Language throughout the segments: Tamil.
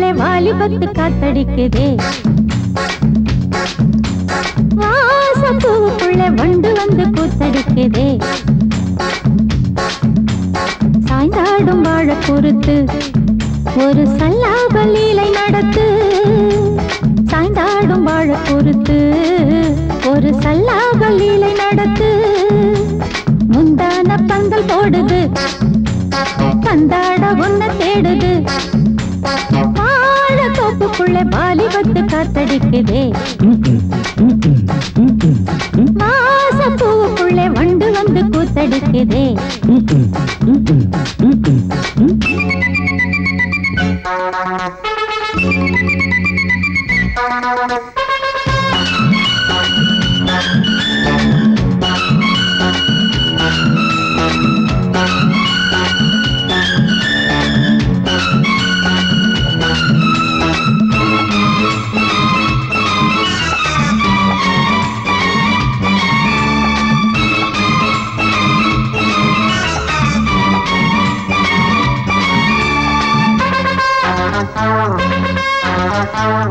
தோப்புக்குள்ளே வாலிபத்து காத்தடிக்குதே. வாசம் பூவுக்குள்ளே வண்டு வந்து கூத்தடிக்குதே. சாய்ந்தாடும் வாழ பொறுத்து ஒரு சல்லாப லீலை நடத்து. சாய்ந்தாடும் வாழ பொறுத்து ஒரு சல்லாப லீலை நடத்து. முந்தான பந்தல் போடுது, பந்தாட ஒன்ன தேடுது. வாழ தோப்புக்குள்ளே வாலிபத்து காத்தடிக்குதே. மாச பூவுக்குள்ளே வண்டு வந்து கூத்தடிக்குதே.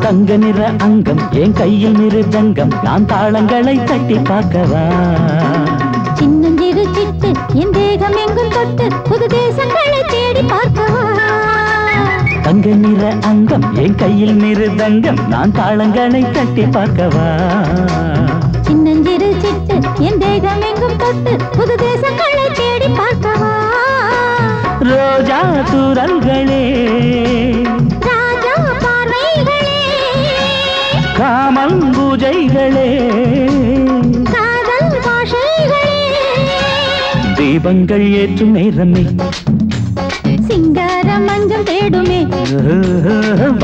தங்க நிற அங்கம் என் கையில் மிருதங்கம், நான் தாளங்களை தட்டி பார்க்கவா. சின்னஞ்சிறு சிட்டு என் தேகம் எங்கும் தொட்டு புது தேசங்களை தேடி பார்க்கவா. தங்க நிற அங்கம் என் கையில் மிருதங்கம், நான் தாளங்களை தட்டி பார்க்கவா. சின்னஞ்சிறு சிட்டு என் தேகம் எங்கும் தொட்டு புது தேசங்களை தேடி பார்க்கவா. ரோஜா தூரல்களே, ராஜா பார்வைகளே, காமல் பூஜைகளே, காதல் பாஷைகளே, தீபங்கள் ஏற்றும் நேரமே, சிங்கார மஞ்சள் தேடுமே.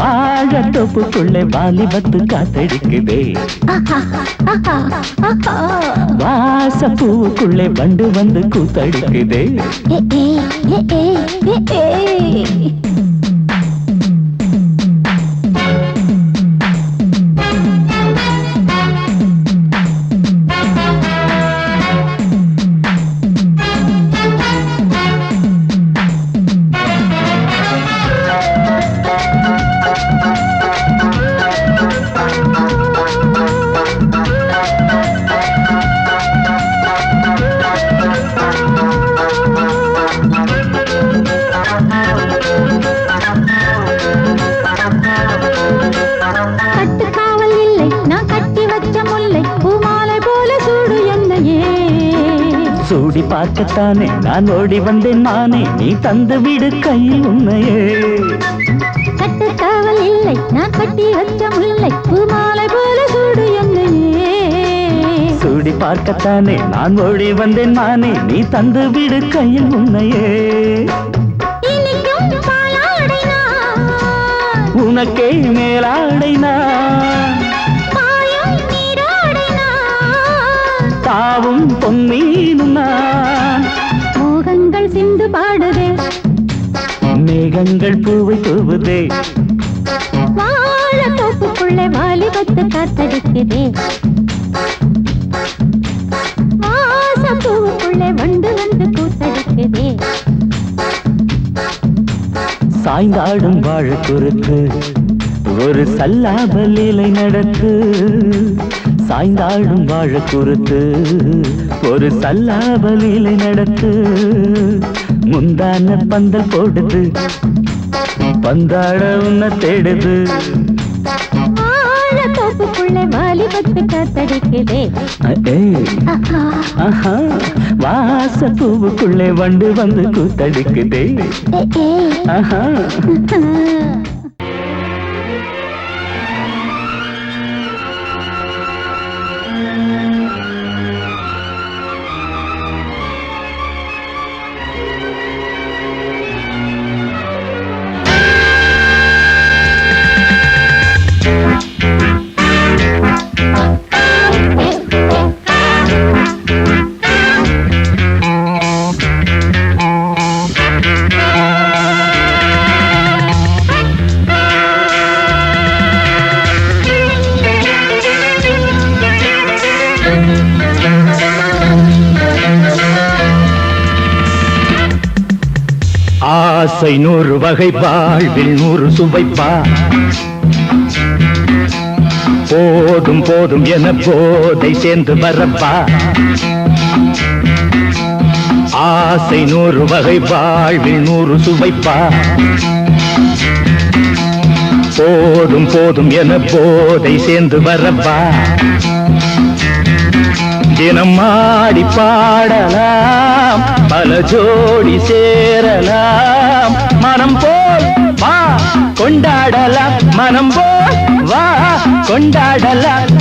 வாழ தோப்புக்குள்ளே வாலிபத்து காத்தடிக்குதே. வாச பூவுக்குள்ளே வண்டு வந்து கூத்தடிக்குதே. கட்டுக்காவல் இல்லை நான் கட்டி வச்ச முல்லை, பூமாலை போல சூடு என்னையே. சூடி பார்க்கத்தானே நான் ஓடி வந்தேன் மானே, நீ தந்து விடு கையில் உன்னையே. கட்டுக்காவல் இல்லை நான் கட்டி வச்ச முல்லை, பூமாலை போல சூடு என்னையே. சூடி பார்க்கத்தானே நான் ஓடி வந்தேன் மானே, நீ தந்து விடு கையில் உன்னையே. இனிக்கும் பாலாடை நான், உனக்கே மேலாடை நான், பாயும் நீரோடை நான், தாவும் பொன்மீனும் நான். மோகங்கள் சிந்து பாடுதே, மேகங்கள் பூவை தூவுதே. வாழ தோப்புக்குள்ளே வாலிபத்து காத்தடிக்குதே. வாச பூவுக்குள்ளே வண்டு வந்து கூத்தடிக்குதே. சாய்ந்தாடும் வாழ குறுக்கு ஒரு சல்லாப லீலை நடத்து. சாய்ந்தாடும் வாழ குறுத்து ஒரு சல்லாப லீலை நடத்து. முந்தான பந்தல் போடுது, பந்தாட உன்ன தேடுது. வாழ தோப்புக்குள்ளே வாலிபத்து காத்தடிக்குதே. ஆஹா, வாச பூவுக்குள்ளே வண்டு வந்து கூத்தடிக்குதே. ஆஹா. ஆசை 100 வகை வாழ்வில் 100 சுவைப்பா போதும் போதும் என போதை சேர்ந்து வரப்பா ஆசை 100 வகை வாழ்வில் 100 சுவைப்பா போதும் போதும் என போதை சேர்ந்து வரப்பா தினம் ஆடி பாடலாம் பல ஜோடி சேரலாம் மனம் போல் வா கொண்டாடலாம் மனம் போல் வா கொண்டாடலாம்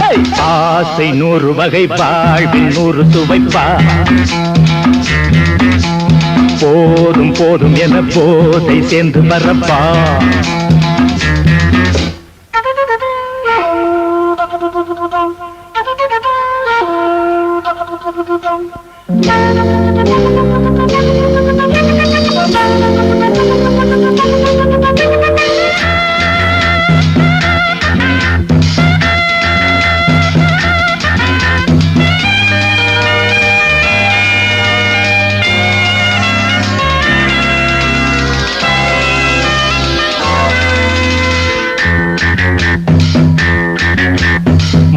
ஆசை 100 வகை வாழ்வில் 100 சுவைப்பா போதும் போதும் என போதை சேர்ந்து வரப்பா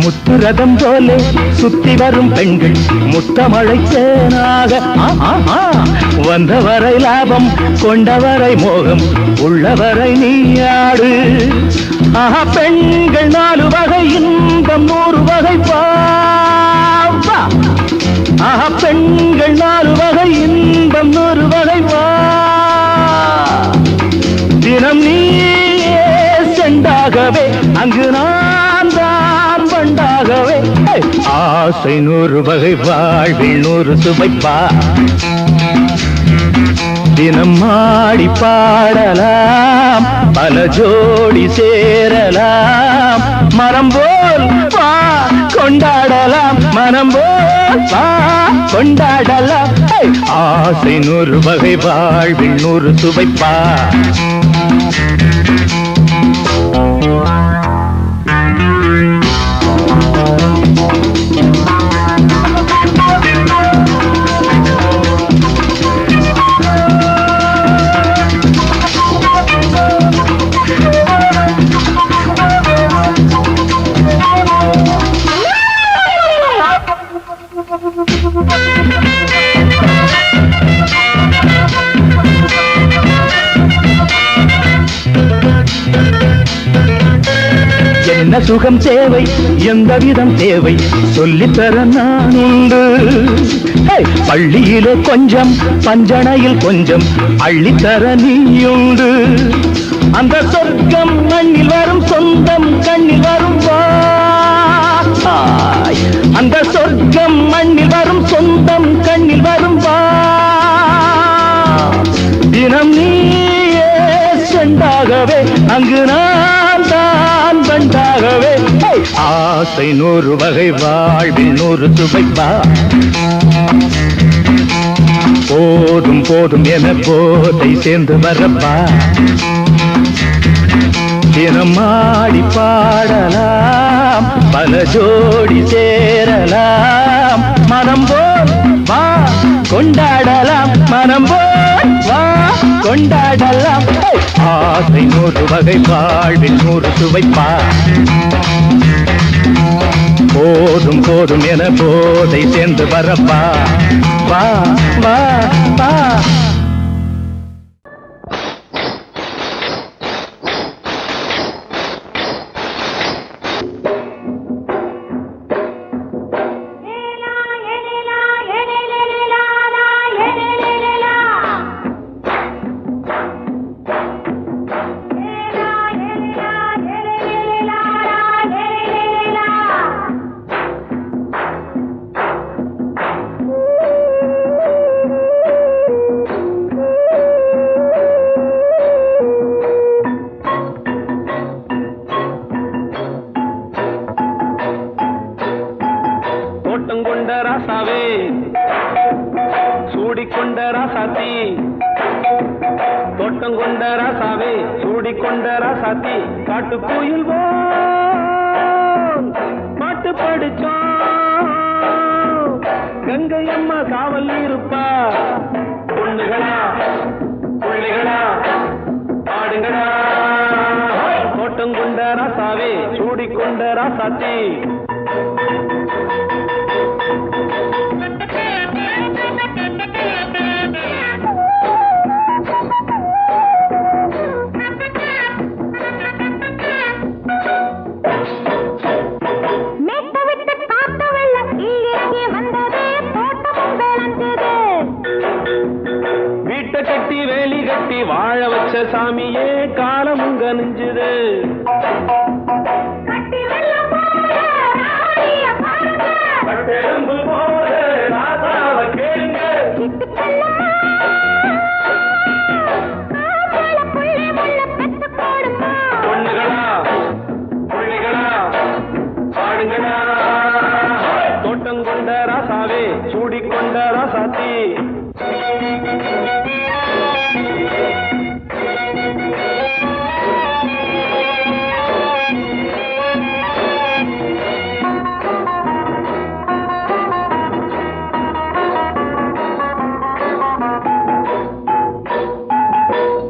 முத்துரதம் போலே சுத்தி வரும் பெண்கள் முத்தமழை தேனாக வந்தவரை லாபம் கொண்டவரை மோகம் உள்ளவரை நீயாடு பெண்கள் 4 வகை இன்பம் 100 வகை பாவா பெண்கள் 4 வகை இன்பம் 100 வகை வா தினம் நீயே செண்டாகவே அங்கு நான் தான் வண்டாகவே ஆசை 100 வகை வாழ்வில் 100 சுவைப்பா தினம் ஆடி பாடலாம் பல ஜோடி சேரலாம் மனம் போல் வா கொண்டாடலாம் மனம் போல் வா கொண்டாடலாம் ஆசை 100 வகை வாழ்வில் 100 சுவைப்பா என்ன சுகம் தேவை எந்த விதம் தேவை சொல்லித்தர நான் உண்டு பள்ளியிலே கொஞ்சம் பஞ்சனையில் கொஞ்சம் அள்ளித்தர நீயுண்டு அந்த சொர்க்கம் மண்ணில் வரும் சொந்தம் கண்ணில் வரும் அந்த சொர்க்கம் மண்ணில் வரும் சொந்தம் கண்ணில் வரும் தினம் நீயே செண்டாகவே அங்கு நான் தான் வண்டாகவே ஆசை 100 வகை வாழ்வில் 100 சுவைப்பா போதும் போதும் என போதை சேர்ந்து வரப்பா தினம் ஆடி பாடலாம் பல ஜோடி சேரலாம் மனம் போல் வா கொண்டாடலாம் மனம் போல் வா கொண்டாடலாம் ஆசை 100 வகை வாழ்வில் 100 சுவைப்பா போதும் போதும் என போதை சேர்ந்து வரப்பா வா வா வா கங்கை அம்மா காவல் இருப்பா பொண்ணுகளா பிள்ளைகளா சூடிக்கொண்ட ராசாத்தி வீட்டை கட்டி வேலி கட்டி வாழ வச்ச சாமியே காலமுங்க நெஞ்சுது தோட்டம் கொண்ட ராசாவே சூடிக்கொண்ட ராசாத்தி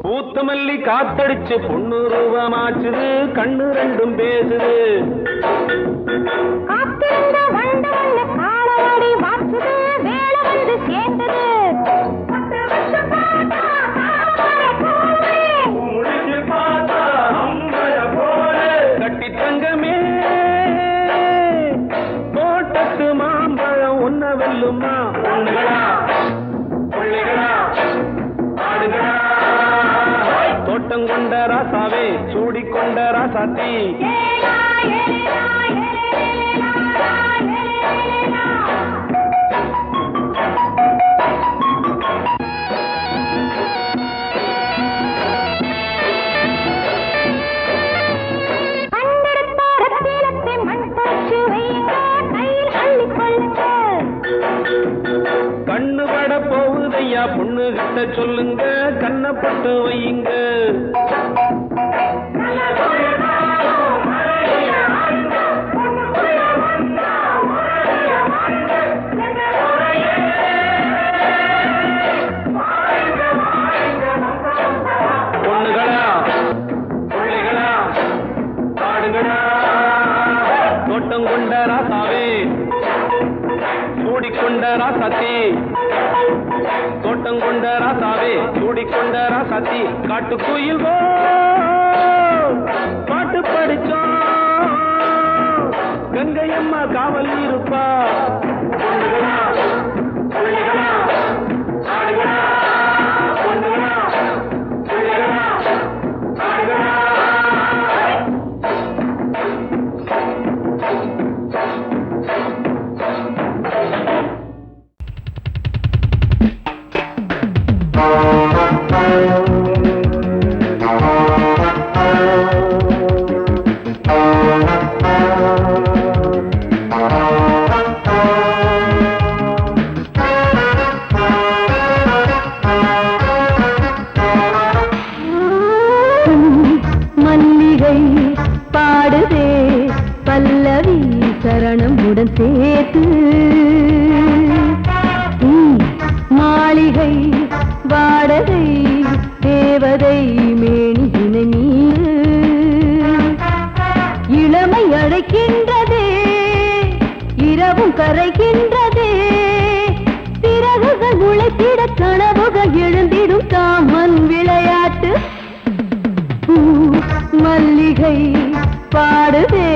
பூத்தமல்லி காத்தடிச்சு பொண்ணு ரூபமாச்சுது கண்ணு ரெண்டும் பேசுது கட்டி தங்கமே தோட்டத்து மாம்பழம் ஒன்ன வெல்லுமா பொண்ணுகளா பிள்ளைகளா ஆடுகளா தோட்டம் கொண்ட ராசாவே சூடிக்கொண்ட ராசாத்தி கண்ணு பட போகுதையா பொண்ணு கிட்ட சொல்லுங்க கண்ணப்பட்டு வையுங்க பொண்ணுகளா பிள்ளைகளா ஆடுகளா தோட்டம் கொண்ட ராசாவே சூடிக்கொண்ட ராசாத்தி தோட்டம் கொண்ட ராசாவே சூடிக்கொண்ட ராசாத்தி காட்டு கோயில் பாட்டு படிச்சோம் கங்கையம்மா காவல் இருப்பா பொண்ணுகளா பிள்ளைகளா ஆடுகளா பொண்ணுகளா பிள்ளைகளா ஆடுகளா மல்லிகை பாடுதே பல்லவி சரணமுடன் சேர்த்து மாளிகை வாடகை தேவதை மேனியினை மீது இளமை அழைக்கின்றதே இரவும் கரைகின்றதே சிறகுகள் முளைத்திட கனவுகள் எழுந்திடும் காமன் விளையாட்டு மல்லிகை பாடுதே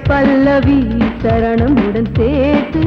பல்லவி சரணமுடன் சேர்த்து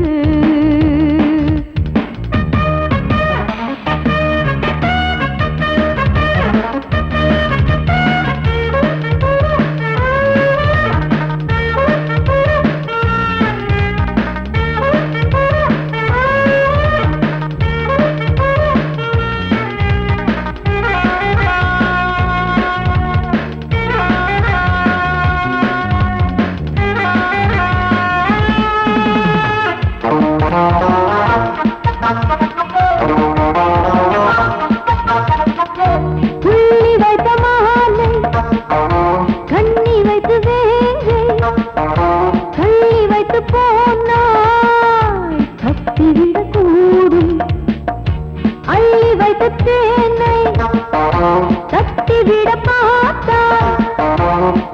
தட்டிவிட பார்த்தா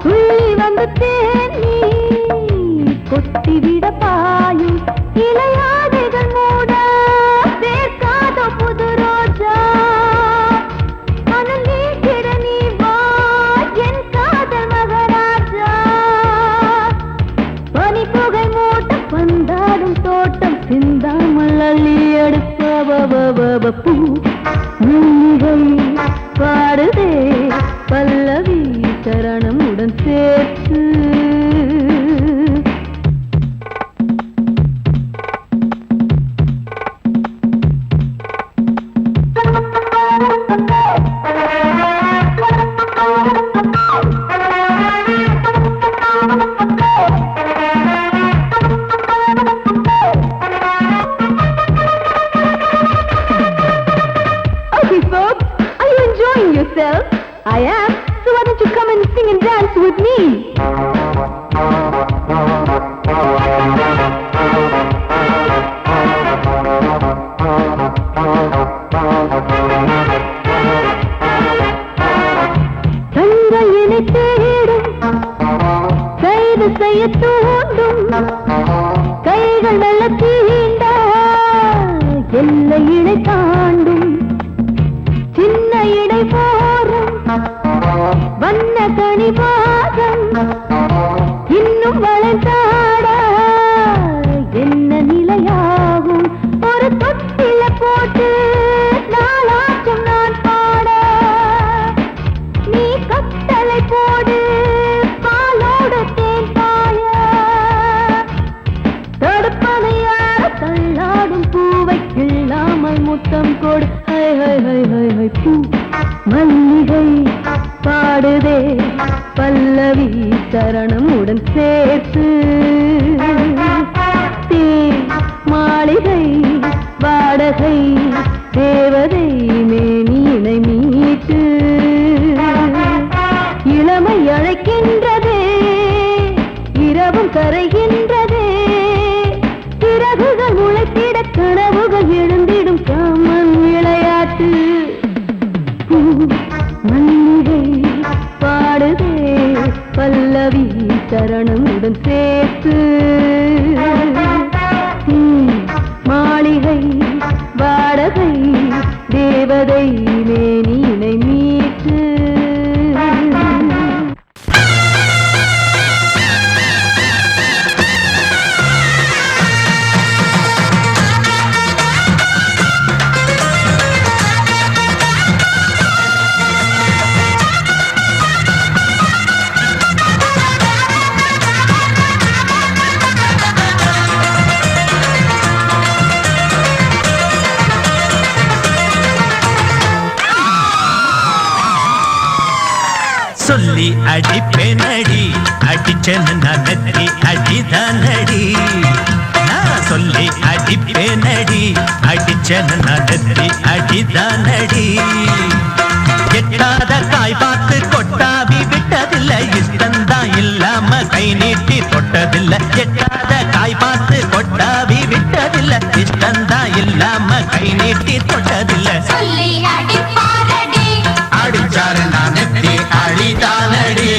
துள்ளி வந்து தேனி பூ மல்லிகை பாடுதே பல்லவி சரணமுடன் சேர்த்து. I am, so why don't you come and sing and dance with me? கண்கையினை தேடும் கைது செய்ய தூண்டும் கைகள் நல்ல தீண்ட எல்லை இணை தாண்டும் சின்ன இடை போரும் வண்ண கனிவாதம் இன்னும் வளைந்தாட என்ன நிலையாகும் ஒரு தொட்டில போட்டு நாளாச்சும் நான் பாட நீ கட்டளை போடு பாலோடு தேன் பாய தடுப்பதையார தள்ளாடும் பூவை கிள்ளாமல் முத்தம் கொடு. High high high high high பூ மல்லிகை பாடுதே பல்லவி சரணமுடன் சேர்த்து. மாளிகை வாடகை தேவதை மேனியினை மீட்டு. இளமை அழைக்கின்றதே இரவும் கரைகின்றதே சிறகுகள் முளைத்திட கனவுகள் எழுந்திடும் காமன் விளையாட்டு. மல்லிகை பாடுதே பல்லவி சரணமுடன் சேர்த்து. மாளிகை வாடகை தேவதை மேனியினை மீட்டு. சொல்லி அடிப்பேனடி அடிச்சேன்னு நான் நெத்தி அடிதானடி. நான் சொல்லி அடிப்பேனடி அடிச்சேன்னு நான் நெத்தி அடிதானடி. எட்டாத காய் பார்த்து கொட்டாவி விட்டதில்லை இஷ்டந்தான் இல்லாம கை நீட்டி தொட்டதில்லை. எட்டாத காய் பார்த்து கொட்டாவி விட்டதில்லை இஷ்டந்தான் இல்லாம கை நீட்டி தொட்டதில்லை. அடிச்சாரு நான் நெத்தி அடிதானடி.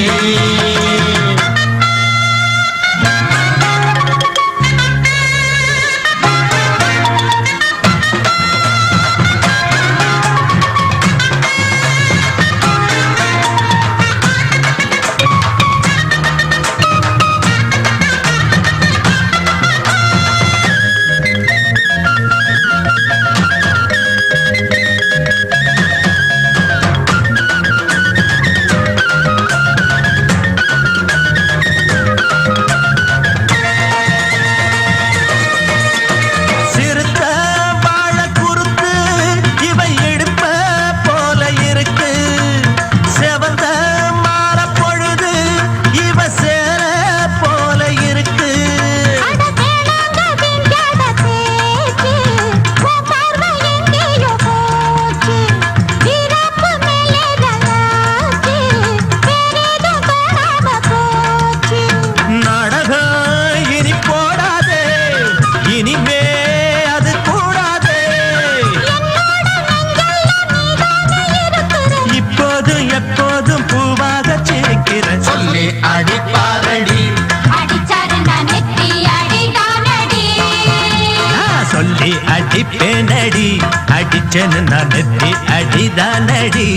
அடிப்பேனடி அடிச்சேன்னு நான் நெத்தி அடிதானடி.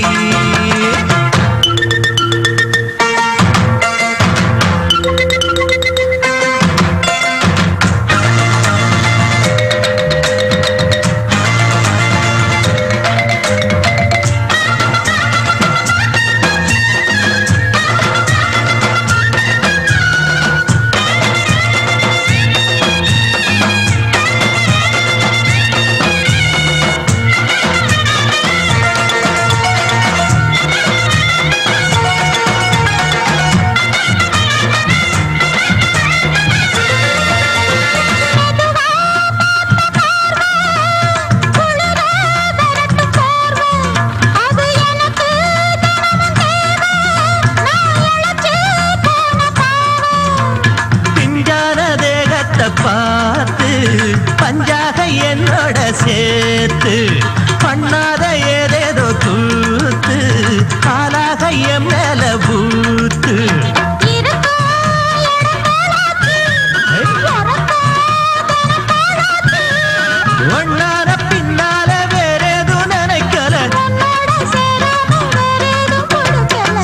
என் மேல ஊத்து ஒன்னார பின்னால வேற எதுவும் நினைக்கல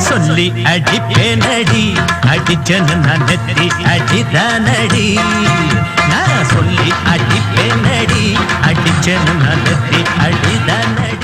சொல்லி அடிப்பேனடி அடிச்சனு நான் நெத்தி அடிதானடி நான் சொல்லி அடிப்பேனடி அடிச்சனு நான் நெத்தி அடிதானடி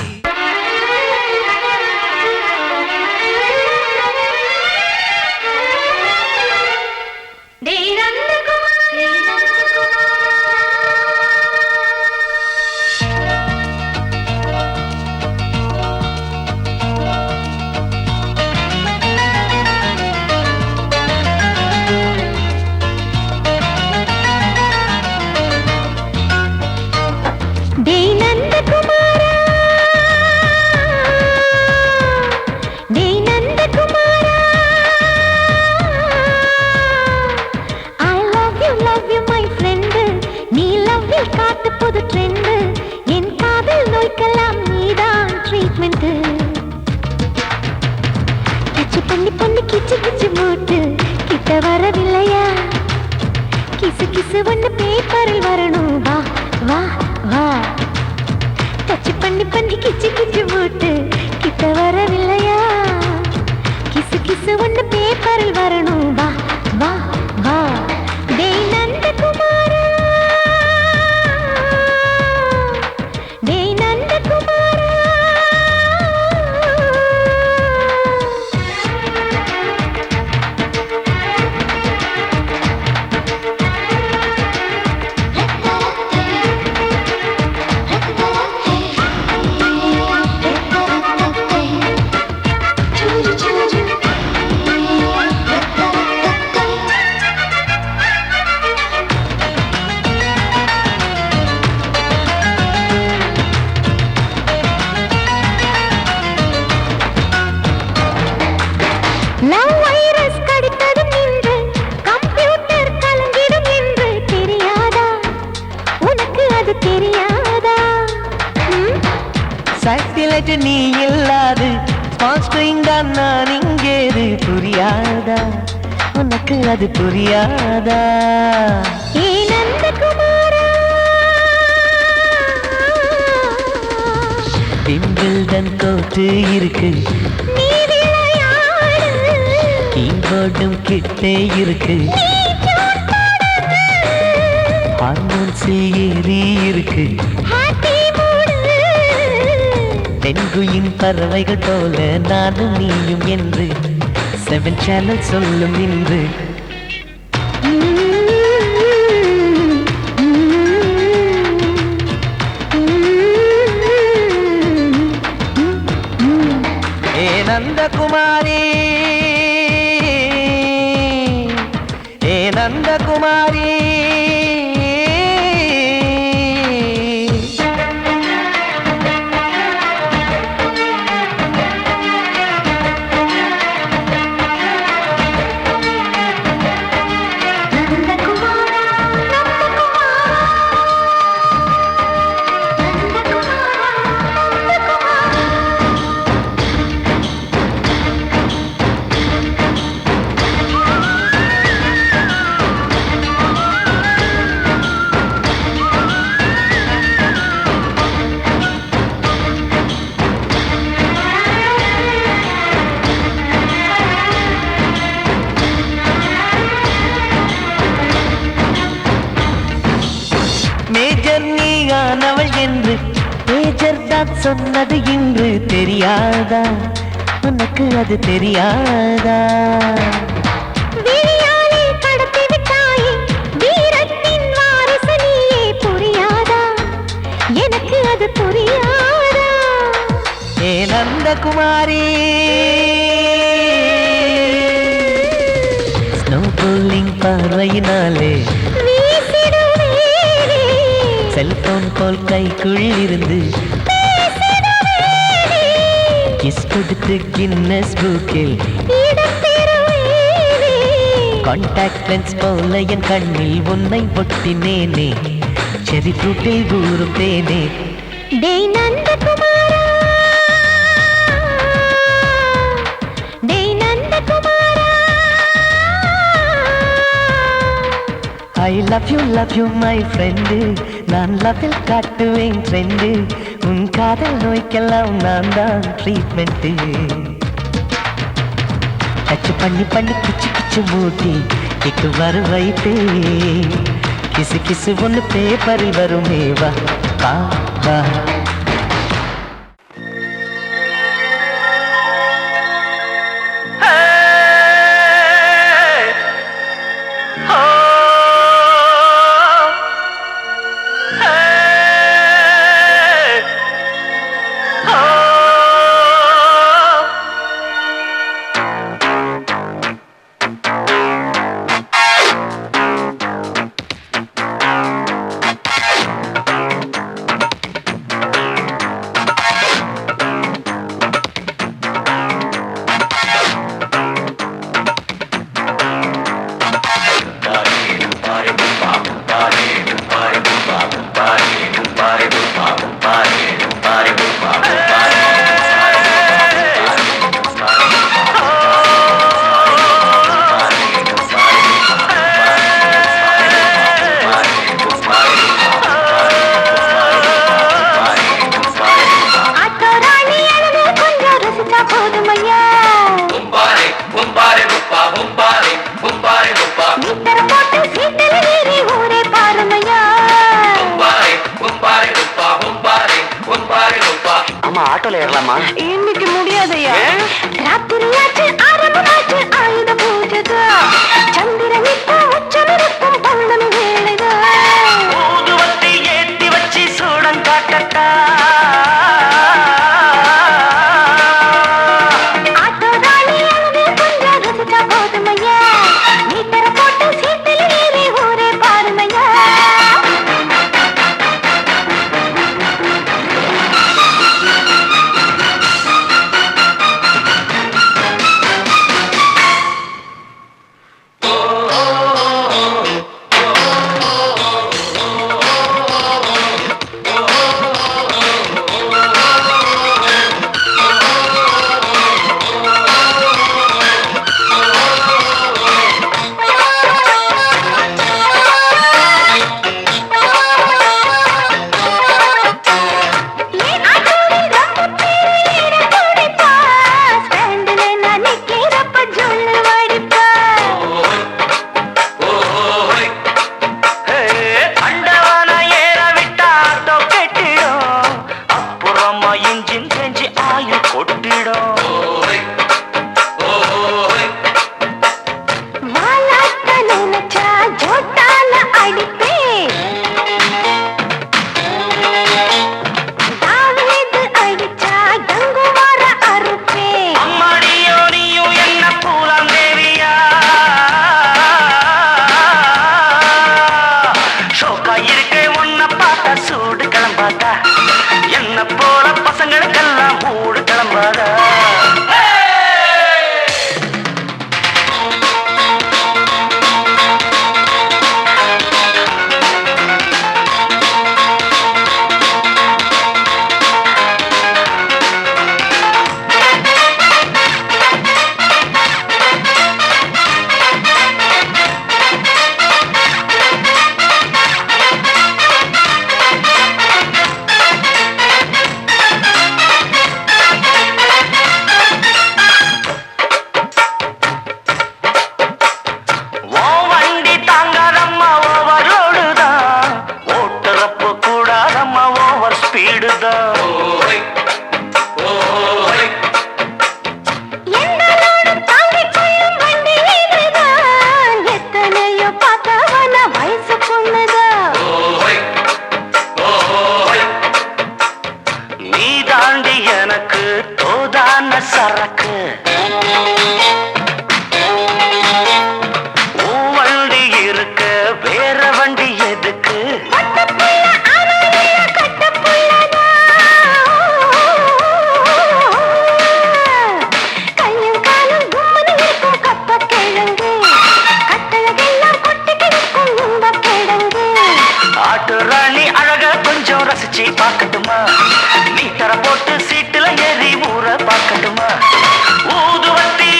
வரவில்லையா கிசு கிசு ஒண்ணு பேப்பரில் வரணும் வா வா வா டச் பண்ணி பண்ணி கிச்சு கிச்சு போட்டு கிட்ட வரவில்லையா கிசு கிசு ஒண்ணு பேப்பரில் வரணும் வா வா வா டேய் நந்தகுமாரா டேய் நந்தகுமாரா நீ இல்லாது நான் இங்கேது புரியாதா உனக்கு அது புரியாதா ஏ நந்தகுமாரா பிம்பிள்டன் கோட்டு இருக்கு நீ விளையாடு கீபோர்டும் கிட்டே இருக்கு ஹார்மோன்ஸில் ஏறி இருக்கு தென்குயின் பறவைகள் போல நானும் நீயும் என்று 7 சேனல் சொல்லும் இன்று ஏ நந்தகுமாரி ஏ நந்தகுமாரி நீயானவள் என்று பேஜர் தான் சொன்னது இன்று தெரியாதா உனக்கு அது தெரியாதா விழியாலே கடத்தி விட்டாயே வீரத்தின் வாரிசு நீயே புரியாதா எனக்கு அது புரியாதா ஏ நந்தகுமாரி ஸ்னோ போலிங் பார்வையினாலே செல்போன் போல் கைக்குள் இருந்து கிஸ் கொடுத்து கின்னஸ் புக்கில் கான்டாக்ட் லென்ஸ் போல என் கண்ணில் உன்னை ஒட்டினேனே செரி ஃப்ரூட்டில் ஊறும் தேனே டேய் நந்தகுமாரா love you my friend. நான் லவ்வில் காட்டுவேன் ட்ரெண்டு. உன் காதல் நோய்க்கெல்லாம் நான் தான் ட்ரீட்மெண்ட். டச் பண்ணி பண்ணி கிச்சு கிச்சு மூட்டி கிக்கு வர வைப்பே. கிசு கிசு ஒன்று பேப்பரில் வருமே வா வா வா. ஆட்டோல ஏறலாமா? இன்னைக்கு முடியாதையா. ராத்திரியாச்சு ஆரம்பமாச்சு ஆயுத பூஜைதா. சந்திரன் இப்போ உச்சமிருக்கும் பௌர்ணமி வேளைதா. ஊதுவத்தி ஏத்தி வச்சு சூடம் காட்டட்டா. ஆட்டோதானி அழுது கொஞ்சம் ரசிச்சா போதுமையா. மீட்டர போட்டு சீட்டில் ஏறி ஊரே பாருமையா. சரக்கு வண்டி இருக்க வேற வண்டி எதுக்கு? ஆட்டு ராணி அழக கொஞ்சம் ரசிச்சு பார்க்கட்டுமா? நீ தர போட்டு சீட்டுல ஏறி ஊற பார்க்கட்டுமா? ஊதுவத்தி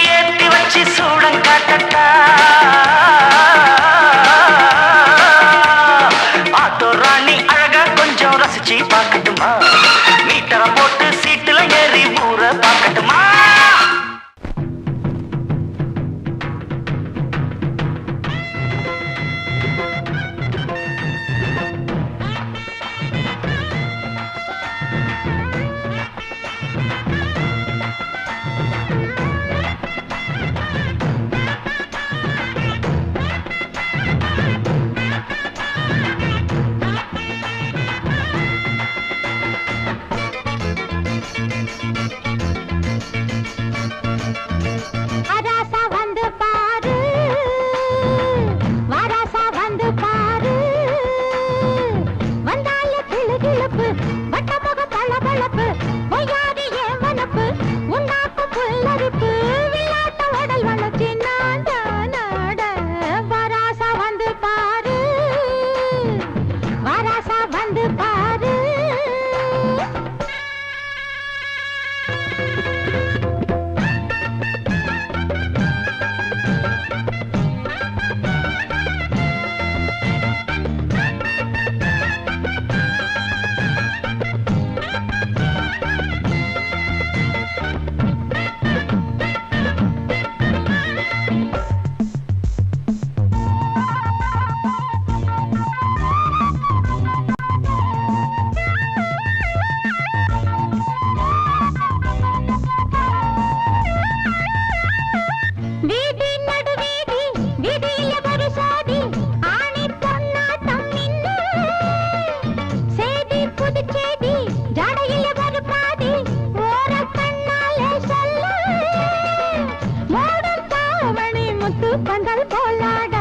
பந்தல் போலாட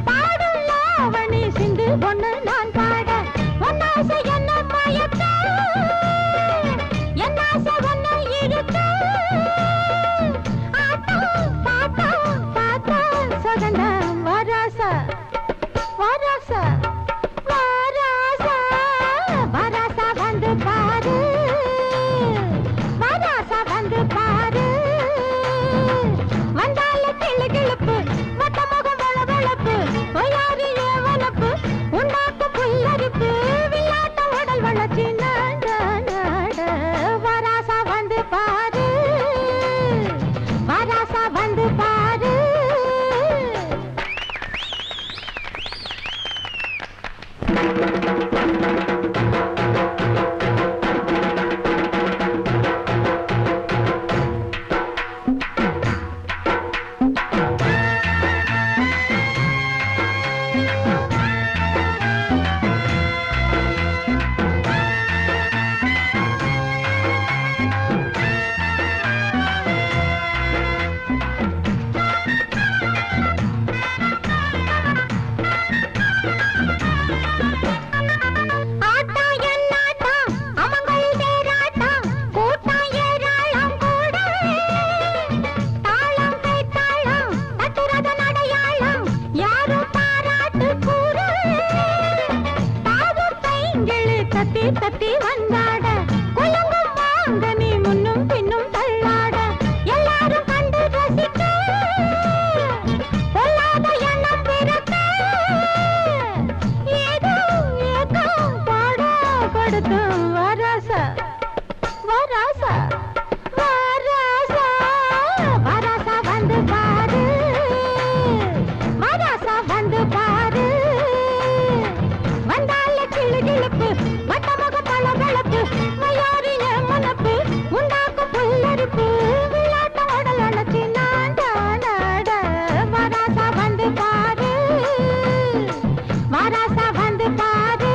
பாடும் லாவணி சிந்து பொண்ணு நான் பாட ஒன்னாசை என்ன மயக்க என்னாசை ஒன்னு இருக்க ஆட்டம் பாட்டம் பாத்தா சகனம் வராசா வராசா வராசா வராசா வந்து பாரு வராசா வந்து பாரு வந்தால கிளு கிளுப்பு வட்ட முகம் வளவளப்பு ஒயாரு ஏவலப்பு உண்டாக்கு புல்லரிப்பு வில்லாட்ட உடல் வளர்ச்சி நாட நாட வராசா வந்து பாரு வராசா வந்து பாரு தத்தி வந்தாட குலுங்கும் மாங்கனி முன்னும் பின்னும் தள்ளாட எல்லாரும் கண்டு ரசிக்க பொல்லாத எண்ணம் பிறக்க ஏதோ ஏதோ பாட படுத்தும் வராசா வராசா வராசா வராசா வந்து பாரு வராசா வந்து பாரு வந்தால கிளு கிளுப்பு வட்டமுக பளபளப்பு மயாரிய மனப்பு உண்டாக்கு புல்லரிப்பு விளையாட்ட உடல் அழைச்சி நாட நாட வராசா வந்து பாரு வராசா வந்து பாரு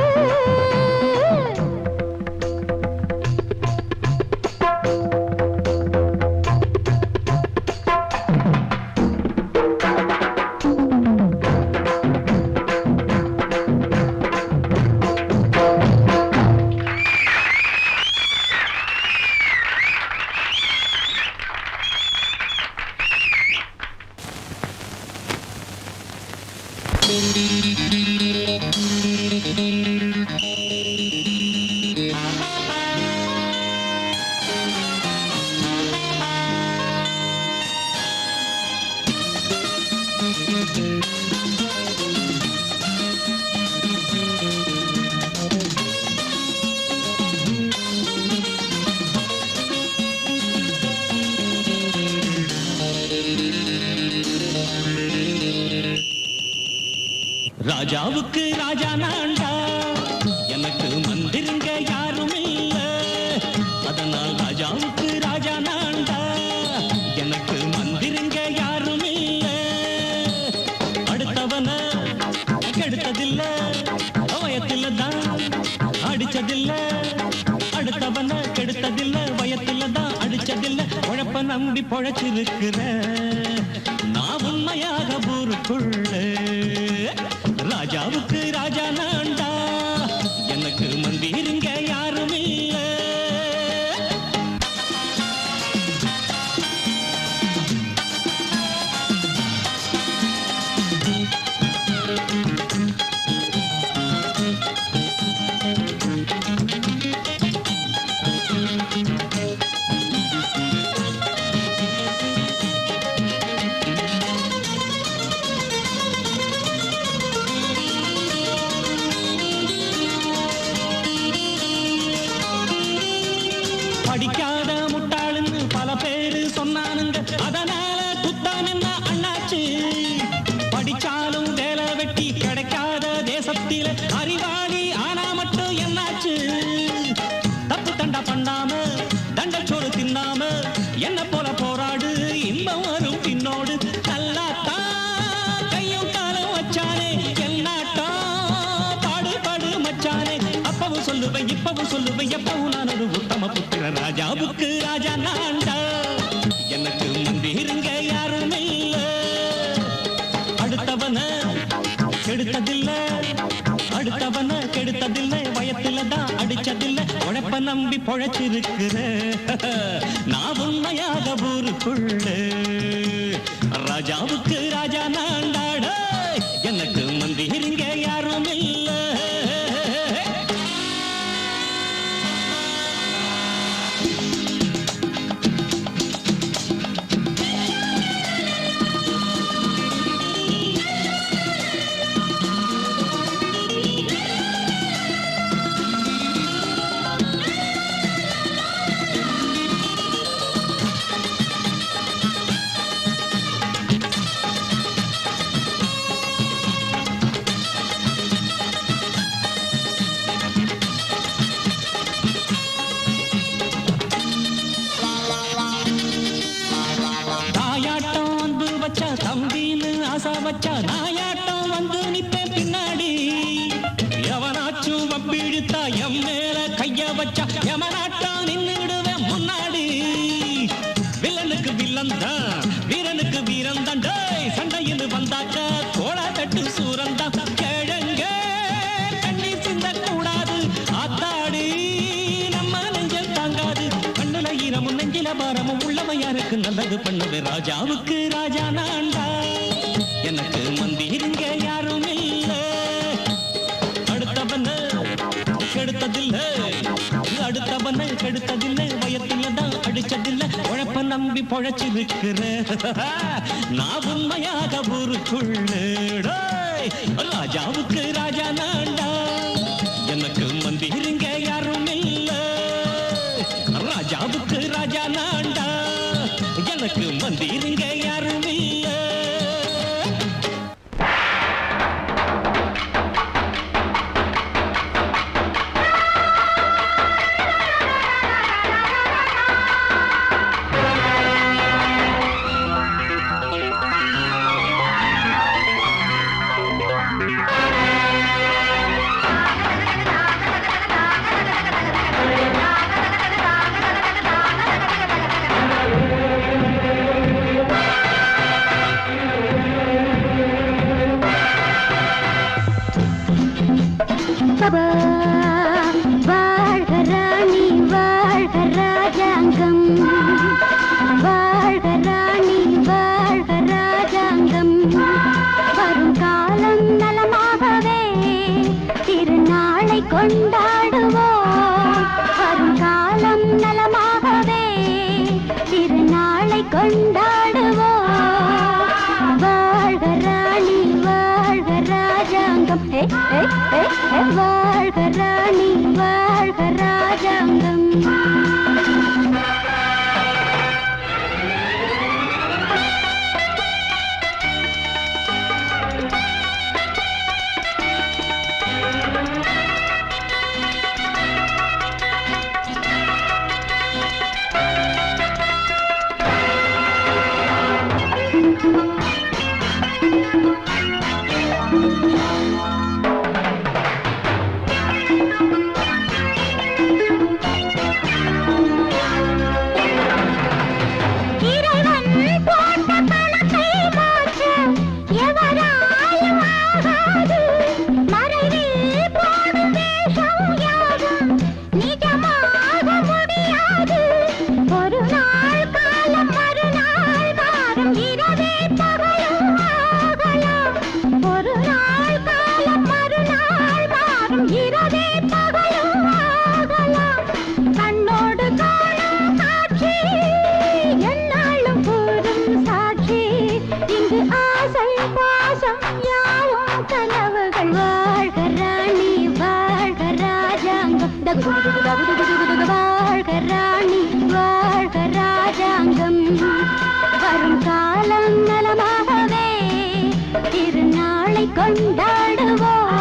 ராஜாவுக்கு ராஜா நான்டா எனக்கு மந்திருங்க யாரும் இல்ல அதனால் ராஜாவுக்கு ராஜா நான்டா எனக்கு மந்திருங்க யாரும் இல்ல அடுத்தவன கெடுத்ததில்ல வயத்தில தான் அடிச்சதில்ல அடுத்தவன கெடுத்ததில்ல வயத்தில தான் அடிச்சதில்ல உழப்ப நம்பி பொழைச்சிருக்கிற நான் உண்மையாக ஊருக்குள்ள ராஜாவுக்கு ராஜா நான்டா எனக்கு மந்திருங்க யாரும் இல்ல படிக்காத முட்டாளுன்னு பல பேரு சொன்னானுங்க அதனால குத்தம் என்ன அண்ணாச்சு படிச்சாலும் வேலை வெட்டி கிடைக்காத தேசத்தில அறிவாளி ஆனா மட்டும் என்னாச்சு தப்பு தண்டா பண்ணாம தண்டச்சோறு தின்னாம என்ன போல போராடு இன்பம் வரும் பின்னோடு நல்லாத்தான் கையும் காலம் வச்சானே என்னாட்டா பாடு பாடு மச்சானே அப்பவும் சொல்லுவேன் இப்பவும் சொல்லுவேன் எப்பவும் நான் ஒரு உத்தம புத்திர ராஜாவுக்கு ராஜா நான்டா எனக்கு மந்திருங்க யாரும் இல்ல பொழைச்சிருக்கிற நான் உண்மையாக ஊருக்குள்ள ராஜாவுக்கு ராஜா நாண்டாட எனக்கு மந்திரிங்க யாரும் இல்ல தம்பின்னு ஆசா வச்சா நாயாட்டம் வந்து நிப்பேன் பின்னாடி எவனாச்சும் வப்பிழுத்தா எம் மேல கைய வச்சா எவனாட்டம் நின்னுடுவேன் முன்னாடி வில்லனுக்கு வில்லன் தான் வீரனுக்கு வீரன் தான் சண்டையில் வந்தாக்க கோள தட்டு சூரன் தான் கிழங்க கண்ணி சிந்த கூடாது ஆத்தாடி நம்ம நெஞ்சல் தாங்காது கண்ணுல ஈரமும் நெஞ்சில பாரமும் உள்ளவன் யாருக்கு நல்லது பண்ணுது ராஜாவுக்கு ராஜா நான்டா எனக்கு மந்திருங்க யாரும் இல்ல அடுத்தவன கெடுத்ததில்லை அடுத்தவன கெடுத்ததில்லை வயத்தில தான் அடிச்சதில்லை உழைப்ப நம்பி பொழைச்சிருக்கிற நான் உண்மையாக ஊருக்குள்ள ராஜாவுக்கு ராஜா நான்டா எனக்கு மந்திருங்க யாரும் இல்ல ராஜாவுக்கு ராஜா நான்டா எனக்கு மந்திருங்க யாரும் இல்ல வாழ்க ராணி வாழ்க ராஜாங்கம் வாழ்க ராணி வாழ்க ராஜாங்கம் வரும் காலம் நலமாகவே திருநாளை கொண்டாடுவோம் வரும் காலம் நலமாகவே திருநாளை கொண்டாடுவோம் வாழ்க ராணி வாழ்க ராஜாங்கம் வாழ்க ராணி வாழ்க ராஜாங்கம் வாழ்க ராணி வாழ்க ராஜாங்கம் வரும் காலம் நலமாகவே திருநாளை கொண்டாடுவோம்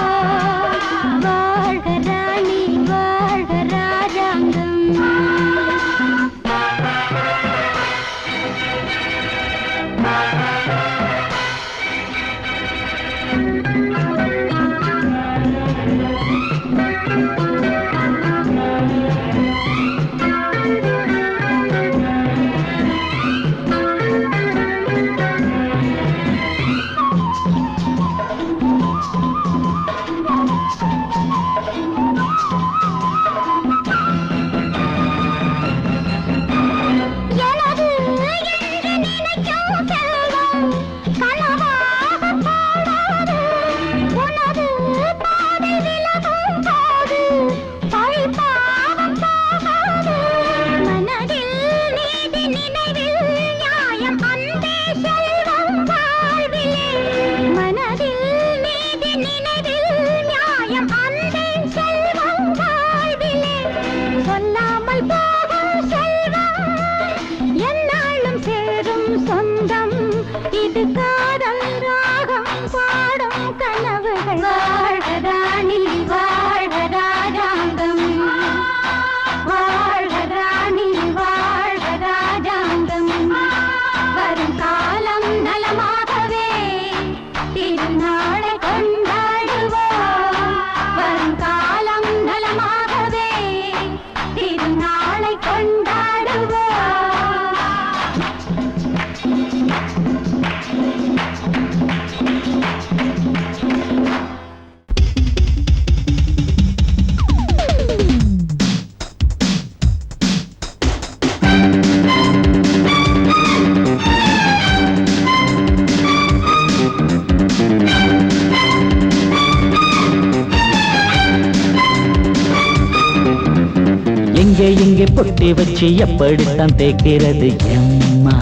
வாழ்க ராணி வாழ்க ராஜாங்கம் ராஜாங்கம் இது காதல் ராகம் பாடும் கனவுகள் வாழ்க ராணி வாழ்க ராஜாங்கம் வாழ்க ராணி வாழ்க ராஜாங்கம் வரும் காலம் நலமாகவே திருநாளை கொண்டாடுவோம் வரும் காலம் நலமாகவே திருநாளை கொண்டாடுவோம் எங்கே எங்கே பொட்டி வச்சு எப்படித்தான் தேய்க்கிறது எம்மா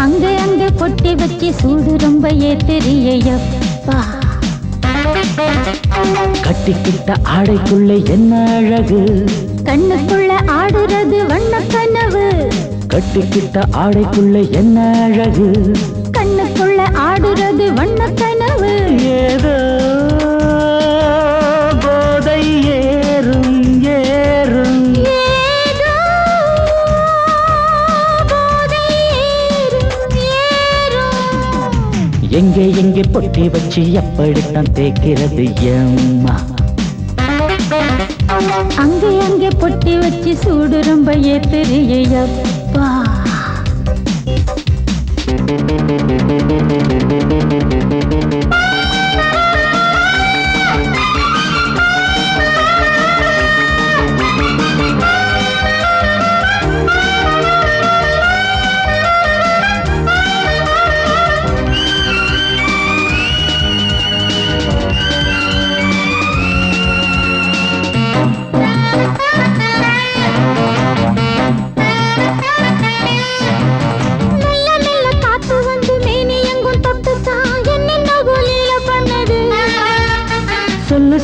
அங்க அங்க பொட்டி வச்சு சூடு ரொம்ப ஏத்தெரியப்பா கட்டிக்கிட்ட ஆடைக்குள்ள என்ன அழகு கண்ணுக்குள்ள ஆடுறது வண்ண கனவு கட்டிக்கிட்ட ஆடைக்குள்ள என்ன அழகு கண்ணுக்குள்ள ஆடுறது வண்ண கனவு ஏதோ போதை ஏறும் ஏறும் ஏதோ போதை ஏறும் ஏறும் எங்கே எங்கே பொட்டி வச்சு எப்படித்தான் தேய்க்கிறது எம்மா அங்கே அங்கே பொட்டி வச்சு சூடு ரொம்ப ஏத்தெரியப்பா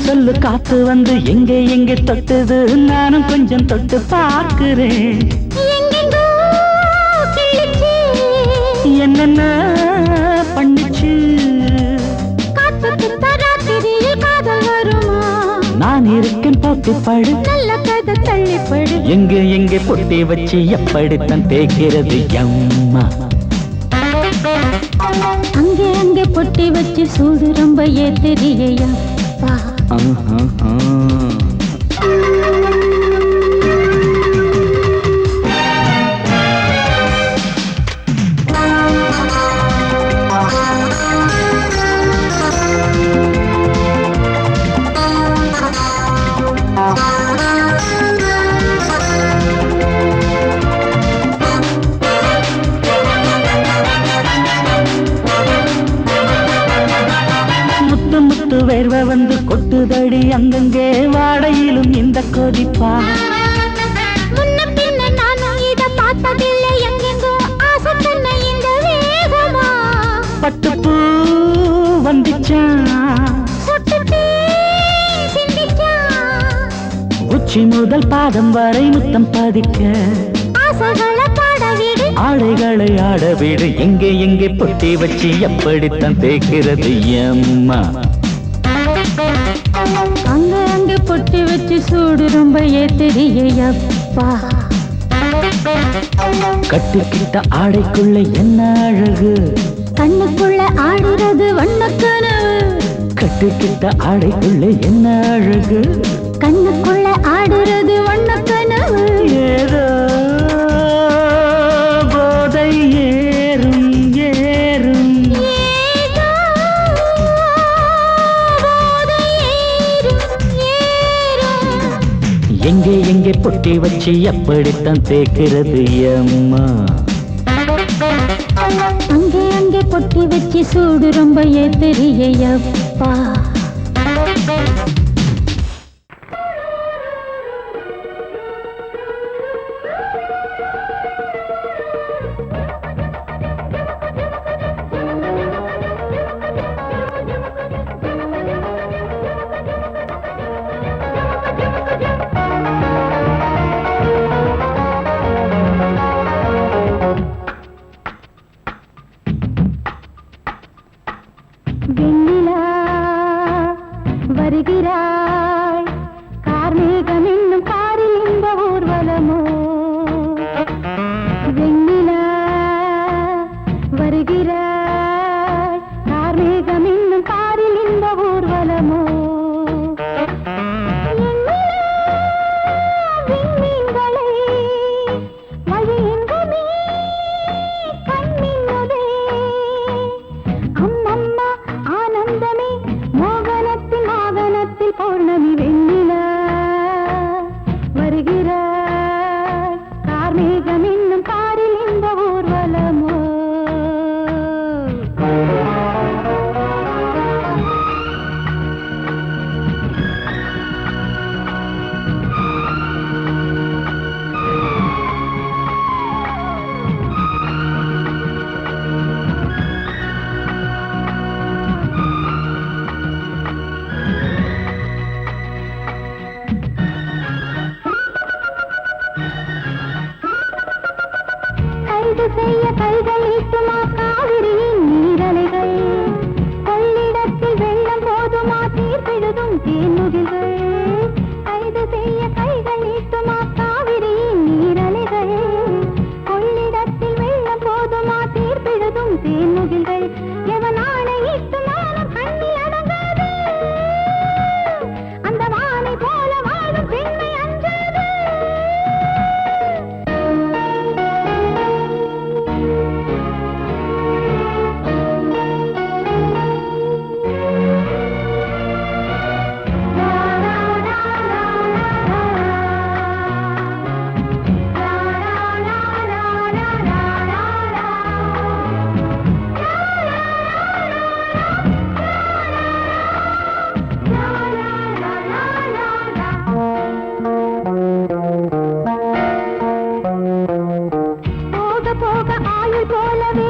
சொல்லு காத்து வந்து எங்கே எங்கே தொட்டுது நானும் கொஞ்சம் தொட்டு பார்க்கிறேன் என்னென்ன பண்ணிச்சு நான் இருக்கேன் போட்டு படு நல்ல கதை தள்ளிப்படு எங்கே எங்கே பொட்டி வச்சு எப்படித்தான் தேய்க்கிறது எம்மா அங்கே அங்கே பொட்டி வச்சு சூடு ரொம்ப ஏத்தெரியப்பா வேர்வை வந்து கொட்டுதடி அங்கங்கே வாடையிலும் இந்த கொதிப்பா முன்ன பின்ன நானும் இத பார்த்ததில்லை எங்கெங்கோ ஆசை தன்னை இந்த வேகமா பட்டுப்பூ வந்துச்சா சுட்டுட்டு சிந்திச்சா உச்சி முதல் பாதம் வரை முத்தம் பதிக்க ஆசைகளை பாட விடு ஆடைகளை ஆட விடு எங்கே எங்கே பொட்டி வச்சு எப்படித்தான் தேய்க்கிறது எம்மா அங்க அங்க பொட்டி வச்சு சூடு ரொம்ப ஏத்தெரியப்பா கட்டிக்கிட்ட ஆடைக்குள்ள என்ன அழகு கண்ணுக்குள்ள ஆடுறது வண்ண கனவு கட்டிக்கிட்ட ஆடைக்குள்ள என்ன அழகு கண்ணுக்குள்ள ஆடுறது வண்ண கனவு ஏதோ போதை ஏறும் ஏறும் ஏதோ போதை ஏறும் ஏறும் எங்கே எங்கே பொட்டி வச்சு எப்படித்தான் தேய்க்கிறது எம்மா அங்கே அங்கே பொட்டி வச்சு சூடு ரொம்ப ஏத்தெரியப்பா வெண்ணிலா வருகிறாய் கார்மேகம் என்னும் காரில் இந்த ஊர்வலமோ வெண்ணிலா வருகிறாய் கார்மேகம் என்னும் காரில் இந்த ஊர்வலமோ விண்மீன்களை வழியின்றமே கண்மின்னுதே அம்மம்மா ஆனந்தமே மோகனத்தில் மோகனத்தில் பௌர்ணமி வெண்ணிலா வருகிறாய் கார்மேகம் என்னும் காரில் இந்த ஊர்வலமோ கைது செய்ய கைகள் ஈட்டுமா காவிரியின் நீரலைகள் கொள்ளிடத்தில் வெள்ளம் போதுமா தீர்ப்பிடுதும் தேன்முகில்கள் கைது செய்ய கைகள் ஈட்டுமா காவிரியின் நீரலைகள் கொள்ளிடத்தில் வெள்ளம் போதுமா தீர்ப்பிடுதும் தேன்முகில்கள் எவன் ஆணையிட்டு மானம் கண்ணில் அடங்காது அந்த வானை போல வாழும் பெண்மை அஞ்சாது போக போக ஆயுள் போலவே